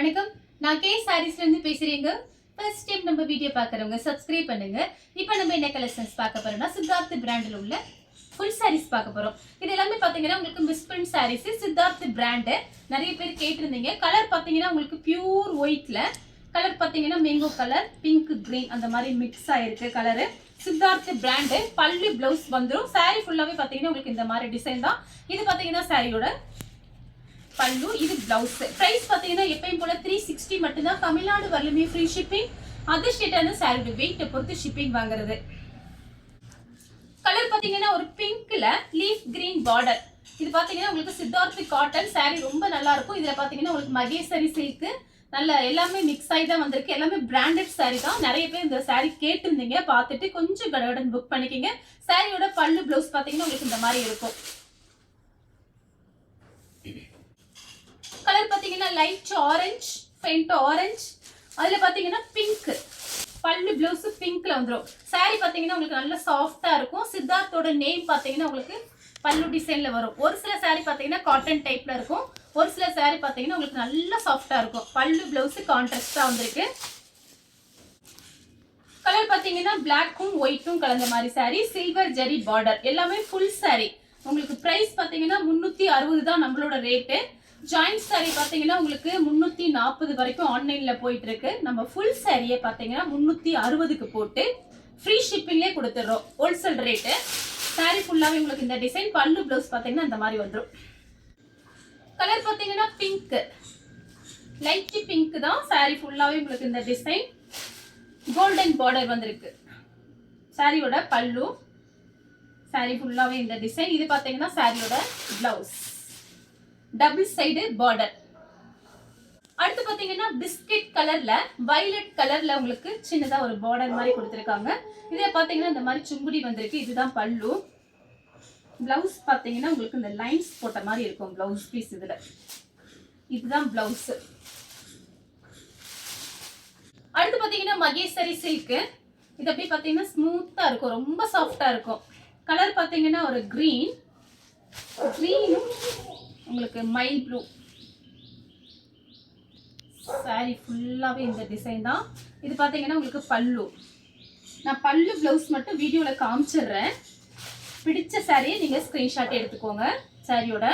வணக்கம், நான் கே சாரீஸ்ல இருந்து பேசுறேங்க. ஃபர்ஸ்ட் டைம் நம்ம வீடியோ பார்க்குறவங்க சப்ஸ்கிரைப் பண்ணுங்க. இப்போ நம்ம என்ன கலெக்ஷன்ஸ் பார்க்க போறோம்னா சித்தார்த் பிராண்டில் உள்ள ஃபுல் சாரீஸ் பார்க்க போறோம். இது எல்லாமே பாத்தீங்கன்னா உங்களுக்கு miss print sarees, Siddharth brand. நிறைய பேர் கேட்டிருந்தீங்க. கலர் பாத்தீங்கன்னா உங்களுக்கு பியூர் ஒயிட்ல, கலர் பாத்தீங்கன்னா மேங்கோ கலர், பிங்க் கிரீன் அந்த மாதிரி மிக்ஸ் ஆயிருக்கு colour. Siddharth brand. Pallu blouse வந்துடும். சாரீ ஃபுல்லாவே பாத்தீங்கன்னா உங்களுக்கு இந்த மாதிரி டிசைன் தான். இது பாத்தீங்கன்னா சாரியோட பல்லு, இது பிளவுஸ். பிரைஸ் பாத்தீங்கன்னா எப்பயும் போல 360 மட்டும் தான். தமிழ்நாடு வரலுமே ஃப்ரீ ஷிப்பிங். அதர் ஸ்டேட்டான சாரியோட வெயிட்டை பொறுத்து ஷிப்பிங் வாங்குறது. கலர் பாத்தீங்கன்னா ஒரு பிங்க்ல லீஃப் கிரீன் பார்டர். இது பாத்தீங்கன்னா உங்களுக்கு சித்தார்த் காட்டன் சாரி ரொம்ப நல்லா இருக்கும். இதுல பாத்தீங்கன்னா உங்களுக்கு மகேஸ்வரி சில்க் நல்ல எல்லாமே மிக்ஸ் ஆகி தான் வந்திருக்கு. எல்லாமே பிராண்டட் சாரி தான். நிறைய பேர் இந்த சாரி கேட்டிருந்தீங்க. பார்த்துட்டு கொஞ்சம் கடகடன் புக் பண்ணிக்கிங்க. சாரியோட பல்லு பிளவுஸ் பாத்தீங்கன்னா உங்களுக்கு இந்த மாதிரி இருக்கும். கலர் பாத்தீங்கன்னா லைட் ஆரஞ்சு, ஃபெயிண்ட் ஆரஞ்சு, அதுல பாத்தீங்கன்னா பிங்க். பல்லு பிளவுஸ் பிங்க்ல வந்துடும். சாரி பாத்தீங்கன்னா உங்களுக்கு நல்ல சாஃப்டா இருக்கும். சித்தார்த்தோட நேம் பாத்தீங்கன்னா உங்களுக்கு பல்லு டிசைன்ல வரும். ஒரு சில சாரி பாத்தீங்கன்னா காட்டன் டைப்ல இருக்கும். ஒரு சில சாரி பாத்தீங்கன்னா உங்களுக்கு நல்ல சாஃப்டா இருக்கும். பல்லு பிளவுஸ் கான்ட்ராஸ்டா வந்திருக்கு. கலர் பாத்தீங்கன்னா பிளாக்கும் ஒயிட்டும் கலந்த மாதிரி சாரி, சில்வர் ஜெரி பார்டர். எல்லாமே ஃபுல் சாரி. உங்களுக்கு பிரைஸ் பாத்தீங்கன்னா 360 தான் நம்மளோட ரேட்டு. ஜாயிண்ட் சாரி பாத்தீங்கன்னா உங்களுக்கு 340 வரைக்கும் ஆன்லைன்ல போயிட்டு இருக்கு. நம்ம ஃபுல் சாரியே பாத்தீங்கன்னா 360க்கு போட்டு ஃப்ரீ ஷிப்பிங்லேயே கொடுத்துடுறோம். Wholesale rate. சாரி ஃபுல்லாவே உங்களுக்கு இந்த டிசைன். பல்லு பிளவுஸ் பாத்தீங்கன்னா இந்த மாதிரி வந்துடும். கலர் பாத்தீங்கன்னா பிங்க், லைட் பிங்க் தான். சாரி ஃபுல்லாவே உங்களுக்கு இந்த டிசைன். கோல்டன் பார்டர் வந்திருக்கு. சாரியோட பல்லு, சாரி ஃபுல்லாவே இந்த டிசைன். இது பாத்தீங்கன்னா சாரியோட பிளவுஸ், டபுள் சைடு பார்டர். அடுத்து பாத்தீங்கன்னா பிஸ்கட் கலர்ல வயலட் கலர்ல உங்களுக்கு சின்னதா ஒரு பார்டர் மாதிரி கொடுத்திருக்காங்க. இதுல பாத்தீங்கன்னா இந்த மாதிரி சுங்குடி வந்திருக்கு. இதுதான் பல்லு. பிளவுஸ் பாத்தீங்கன்னா உங்களுக்கு இந்த லைன்ஸ் போட்ட மாதிரி இருக்கும் பிளவுஸ் பீஸ். இதுல இதுதான் பிளவுஸ். அடுத்து பாத்தீங்கன்னா மகேஸ்வரி சில்க். இது அப்படியே பாத்தீங்கன்னா ஸ்மூத்தா இருக்கும், ரொம்ப சாஃப்டா இருக்கும். கலர் பாத்தீங்கன்னா ஒரு கிரீன், கிரீனும் உங்களுக்கு மைல் ப்ளூ. சாரி ஃபுல்லாவே இந்த டிசைன் தான். இது பாத்தீங்கன்னா உங்களுக்கு பல்லு. நான் பல்லு பிளவுஸ் மட்டும் வீடியோல காமிச்சிடுறேன். பிடிச்ச சாரியை நீங்க ஸ்கிரீன்ஷாட் எடுத்துக்கோங்க. சாரியோட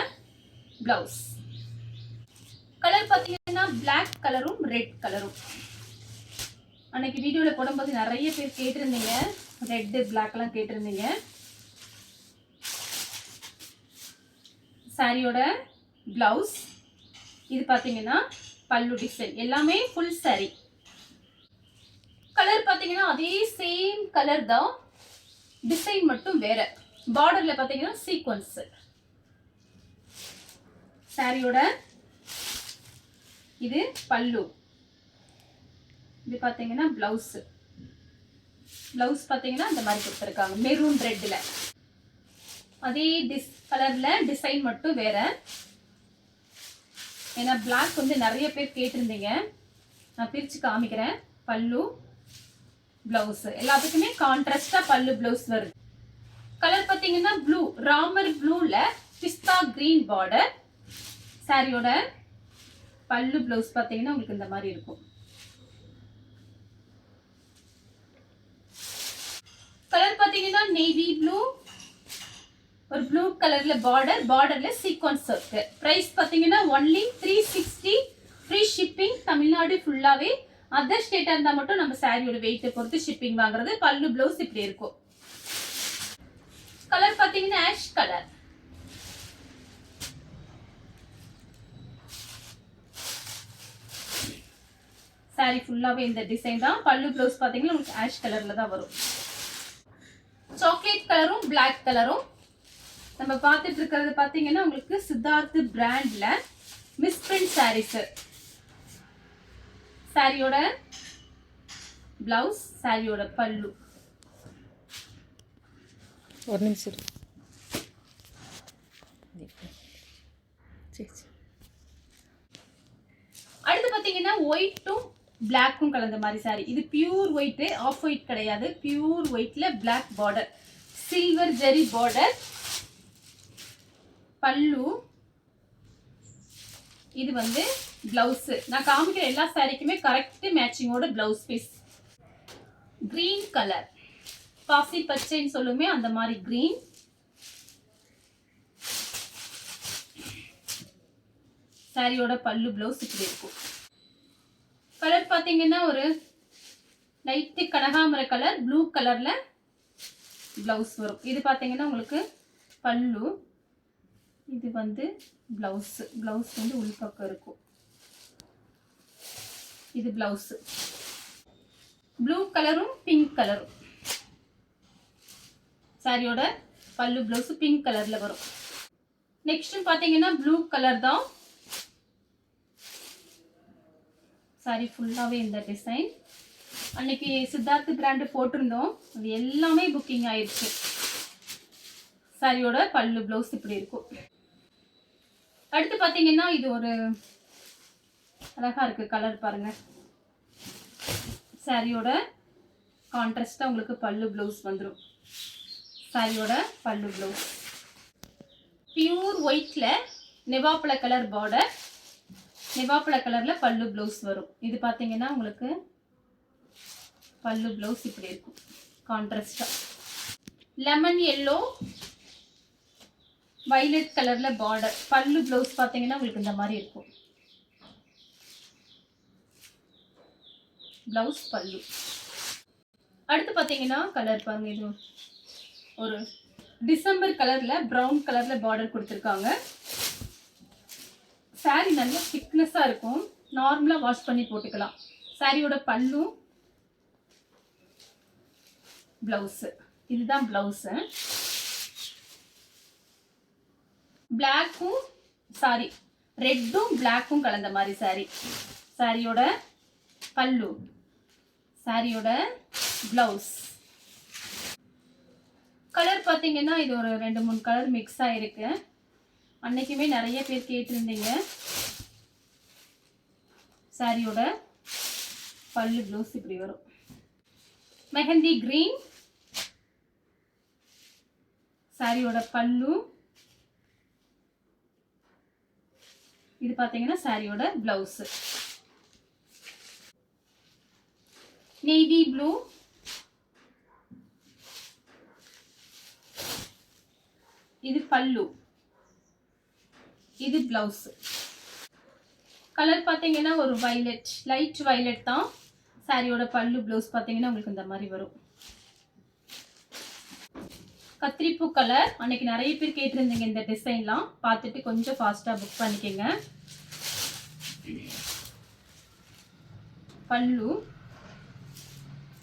பிளவுஸ். கலர் பாத்தீங்கன்னா பிளாக் கலரும் ரெட் கலரும். அன்னைக்கு வீடியோல போடும்போது நிறைய பேர் கேட்டிருந்தீங்க, ரெட் பிளாக் எல்லாம் கேட்டிருந்தீங்க. சாரியோட பிளவுஸ். இது பாத்தீங்கன்னா பல்லு டிசைன். எல்லாமே ஃபுல் சாரி. கலர் பாத்தீங்கன்னா அதே சேம் கலர் தான், டிசைன் மட்டும் வேற. பார்டர்ல பாத்தீங்கன்னா சீக்வன்ஸ். சாரியோட இது பல்லு. இது பாத்தீங்கன்னா பிளவுஸ். பிளவுஸ் பாத்தீங்கன்னா இந்த மாதிரி கொடுத்திருக்காங்க மெரூன் ரெட்ல. அதே கலர்ல டிசைன் மட்டும் வேற. ஏன்னா பிளாக் வந்து நிறைய பேர் கேட்டிருந்தீங்க. நான் பிரிச்சு காமிக்கிறேன். பல்லு பிளவுஸ் எல்லாத்துக்குமே கான்ட்ராஸ்டா பல்லு பிளவுஸ் வருது. கலர் பாத்தீங்கன்னா ப்ளூ, ராமர் ப்ளூல பிஸ்தா கிரீன் பார்டர். சாரியோட பல்லு பிளவுஸ் பாத்தீங்கன்னா உங்களுக்கு இந்த மாதிரி இருக்கும். கலர் பாத்தீங்கன்னா நேவி ப்ளூ, ஒரு ப்ளூ கலர்ல பார்டர், பார்டர்ல சீக்வன்ஸ் இருக்கு. பிரைஸ் பாத்தீங்கன்னா ஒன்லி 360 ஃப்ரீ ஷிப்பிங். தமிழ்நாடு ஃபுல்லாவே. அதர் ஸ்டேட்டா இருந்தா மட்டும் நம்ம சாரியோட வெயிட்டை பொறுத்து ஷிப்பிங் வாங்குறது. பல்லு பிளவுஸ் இப்படி இருக்கும். கலர் பாத்தீங்கன்னா ஆஷ் கலர். சாரி ஃபுல்லாவே இந்த டிசைன் தான். பல்லு பிளவுஸ் பாத்தீங்கன்னா உங்களுக்கு ஆஷ் கலர்ல தான் வரும். சாக்லேட் கலரும் பிளாக் கலரும். நம்ம பார்த்துட்டு இருக்கிறது பாத்தீங்கன்னா உங்களுக்கு சித்தார்த் பிராண்ட்ல மிஸ் பிரிண்ட் சாரீஸ். சாரியோட பிளவுஸ், சாரியோட பல்லு. ஒரு நிமிஷம். அடுத்து பாத்தீங்கன்னா ஒயிட்டும் பிளாக்கும் கலந்த மாதிரி சாரி. இது பியூர் ஒயிட், ஆஃப் ஒயிட் கிடையாது. பியூர் ஒயிட்ல black border, silver zari border. பல்லு. இது வந்து பிளவுஸ் நான் காமிக்கிற எல்லா சாரிக்குமே கரெக்ட் மேட்சிங்கோட பிளவுஸ் பீஸ். கிரீன் கலர், பாசி பச்சைன்னு சொல்லுமே அந்த மாதிரி கிரீன். சாரியோட பல்லு பிளவுஸ் இப்படி இருக்கும். கலர் பாத்தீங்கன்னா ஒரு லைட் கனகாமர கலர், ப்ளூ கலர்ல பிளவுஸ் வரும். இது பாத்தீங்கன்னா உங்களுக்கு பல்லு, இது வந்து பிளவுஸ். பிளவுஸ் வந்து உள்பக்கம் இருக்கும். இது பிளவுஸ். ப்ளூ கலரும் பிங்க் கலரும். சாரியோட பல்லு பிளவுஸ் பிங்க் கலர்ல வரும். நெக்ஸ்ட் பாத்தீங்கன்னா ப்ளூ கலர் தான். சாரி ஃபுல்லாவே இந்த டிசைன். அன்னைக்கு சித்தார்த் பிராண்ட் போட்டிருந்தோம், அது எல்லாமே புக்கிங் ஆயிடுச்சு. சாரியோட பல்லு பிளவுஸ் இப்படி இருக்கும். அடுத்து பாத்தீங்கன்னா இது ஒரு அழகா இருக்கு கலர் பாருங்க. சாரியோட கான்ட்ராஸ்டா உங்களுக்கு பல்லு பிளவுஸ் வந்துடும். சாரியோட பல்லு பிளவுஸ் பியூர் ஒயிட்ல நெவாப்பழ கலர் பார்டர், நெவாப்பழ கலர்ல பல்லு பிளவுஸ் வரும். இது பாத்தீங்கன்னா உங்களுக்கு பல்லு பிளவுஸ் இப்படி இருக்கும் கான்ட்ராஸ்டா. லெமன் எல்லோ வயலட் கலர்ல பார்டர், பல்லு பிளவுஸ் பாத்தீங்கன்னா உங்களுக்கு இந்த மாதிரி இருக்கும். பிளவுஸ் பல்லு. அடுத்து பாத்தீங்கன்னா கலர் பாருங்க, இது ஒரு டிசம்பர் கலர்ல பிரவுன் கலர்ல பார்டர் கொடுத்துருக்காங்க. சாரி நல்ல திக்னஸா இருக்கும், நார்மலா வாஷ் பண்ணி போட்டுக்கலாம். சாரியோட பல்லு பிளவுஸ், இதுதான் பிளவுஸ். பிளாக்கும் சாரி ரெட்டும் பிளாக்கும் கலந்த மாதிரி சாரி. சாரியோட பல்லு, சாரியோட பிளவுஸ். கலர் பாத்தீங்கன்னா இது ஒரு 2-3 கலர் மிக்ஸ் ஆயிருக்கு. அன்னைக்குமே நிறைய பேர் கேட்டிருந்தீங்க. சாரியோட பல்லு பிளவுஸ் இப்படி வரும். மெஹந்தி கிரீன், சாரியோட பல்லு. இது பாத்தீங்கன்னா சாரியோட பிளவுஸ். நேவி ப்ளூ, இது பல்லு, இது பிளவுஸ். கலர் பாத்தீங்கன்னா ஒரு வயலட், லைட் வயலட் தான். சாரியோட பல்லு பிளவுஸ் பாத்தீங்கன்னா உங்களுக்கு இந்த மாதிரி வரும். கத்திரிப்பூ கலர், அன்னைக்கு நிறைய பேர் கேட்டிருந்தீங்க இந்த டிசைன்லாம். பார்த்துட்டு கொஞ்சம் ஃபாஸ்டா புக் பண்ணிக்கங்க. பல்லு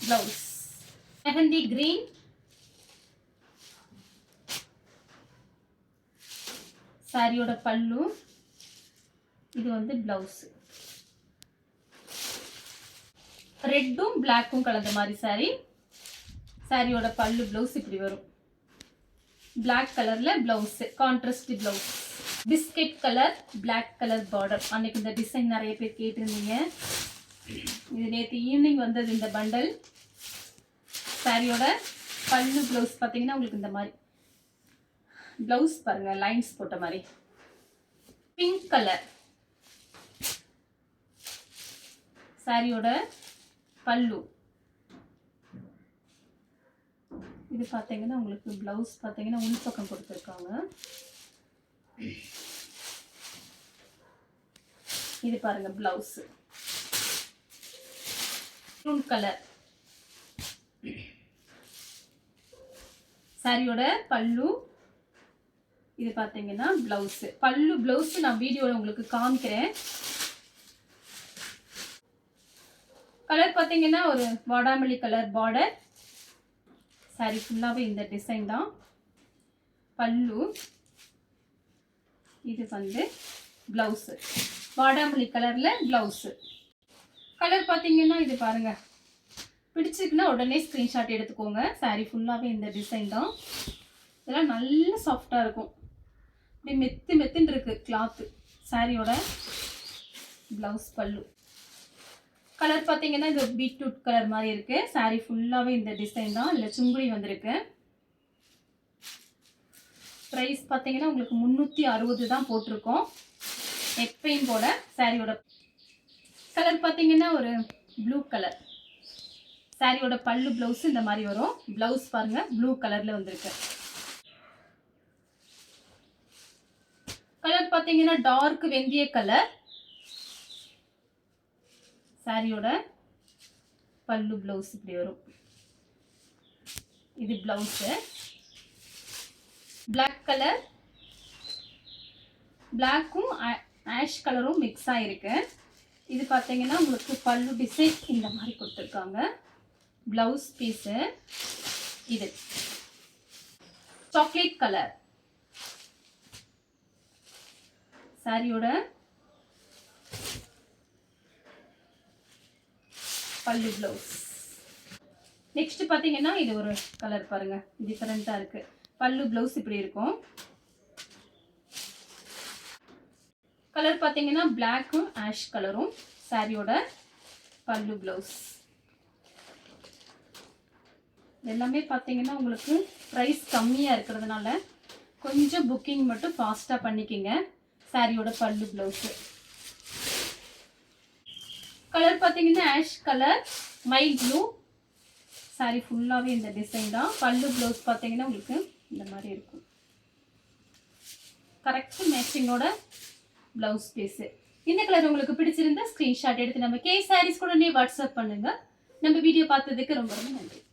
பிளவுஸ். மெஹந்தி கிரீன், சாரியோட பல்லு, இது வந்து பிளவுஸ். ரெட்டும் பிளாக்கும் கலந்த மாதிரி சாரி. சாரியோட பல்லு பிளவுஸ் இப்படி வரும். பிளாக் கலர்ல blouse, contrast blouse. Biscuit colour black colour border. அன்னைக்கு இந்த டிசைன் நிறைய பேர் கேட்டிருந்தீங்க. இது நேற்று ஈவினிங் வந்தது இந்த பண்டல். சாரியோட பல்லு பிளவுஸ் பார்த்தீங்கன்னா உங்களுக்கு இந்த மாதிரி பிளவுஸ் பாருங்க, லைன்ஸ் போட்ட மாதிரி. பிங்க் கலர் சாரியோட பல்லு. இது பார்த்தீங்கன்னா உங்களுக்கு பிளவுஸ் பார்த்தீங்கன்னா உள்பக்கம் கொடுத்துருக்காங்க. இது பாருங்க பிளவுஸ். ப்ரூன் கலர் சாரியோட பல்லு. இது பார்த்தீங்கன்னா பிளவுஸ். பல்லு பிளவுஸ் நான் வீடியோவில் உங்களுக்கு காமிக்கிறேன். கலர் பார்த்தீங்கன்னா ஒரு வாடாமல்லி கலர் பார்டர். சாரி ஃபுல்லாகவே இந்த டிசைன் தான். பல்லு, இது வந்து பிளவுஸ். வாடாமல்லி கலர்ல பிளவுஸ். கலர் பார்த்தீங்கன்னா இது பாருங்க, பிடிச்சிருக்குன்னா உடனே ஸ்கிரீன்ஷாட் எடுத்துக்கோங்க. சாரி ஃபுல்லாகவே இந்த டிசைன் தான். இதெல்லாம் நல்ல சாஃப்டாக இருக்கும், இப்படி மெத்து மெத்துன்னு இருக்கு கிளாத்து. சாரியோட பிளவுஸ் பல்லு. கலர் பார்த்தீங்கன்னா இது பீட்ரூட் கலர் மாதிரி இருக்கு. சாரி ஃபுல்லாகவே இந்த டிசைன் தான். இல்லை சுங்குடி வந்திருக்கு. ப்ரைஸ் பார்த்தீங்கன்னா உங்களுக்கு 360 தான் போட்டிருக்கோம். எப்பயும் போல சாரியோட கலர் பார்த்தீங்கன்னா ஒரு ப்ளூ கலர். சாரியோட பல்லு பிளவுஸ் இந்த மாதிரி வரும். பிளவுஸ் பாருங்க ப்ளூ கலர்ல வந்திருக்கு. கலர் பார்த்தீங்கன்னா டார்க் வெந்தய கலர். சாரியோட பல்லு பிளவுஸ் இப்படி வரும். இது பிளவுஸ். பிளாக் கலர், பிளாக்கும் ஆஷ் கலரும் மிக்ஸ் ஆயிருக்கு. இது பார்த்தீங்கன்னா உங்களுக்கு பல்லு டிசைன் இந்த மாதிரி கொடுத்துருக்காங்க. பிளவுஸ் பீஸு இது சாக்லேட் கலர். சாரியோட பல்லு பிளவுஸ். நெக்ஸ்ட் பார்த்தீங்கன்னா இது ஒரு கலர் பாருங்க, டிஃபரெண்டா இருக்கு. பல்லு பிளவுஸ் இப்படி இருக்கும். கலர் பார்த்தீங்கன்னா பிளாக்கும் ஆஷ் கலரும். சாரியோட பல்லு பிளவுஸ். எல்லாமே பார்த்தீங்கன்னா உங்களுக்கு ப்ரைஸ் கம்மியாக இருக்கிறதுனால கொஞ்சம் புக்கிங் மட்டும் ஃபாஸ்ட்டாக பண்ணிக்கிங்க. சாரியோட பல்லு பிளவுஸு. கலர் பார்த்தீங்கன்னா ash colour, mile blue. Sorry ஃபுல்லாகவே இந்த டிசைன் தான். பல்லு பிளவுஸ் பார்த்தீங்கன்னா உங்களுக்கு இந்த மாதிரி இருக்கும். கரெக்ட் மேட்சிங்கோட பிளவுஸ் பீஸு. இந்த கலர் உங்களுக்கு பிடிச்சிருந்தா ஸ்க்ரீன்ஷாட் எடுத்து நம்ம கே சாரீஸ் கூட வாட்ஸ்அப் பண்ணுங்க. நம்ம வீடியோ பார்த்ததுக்கு ரொம்ப ரொம்ப நன்றி.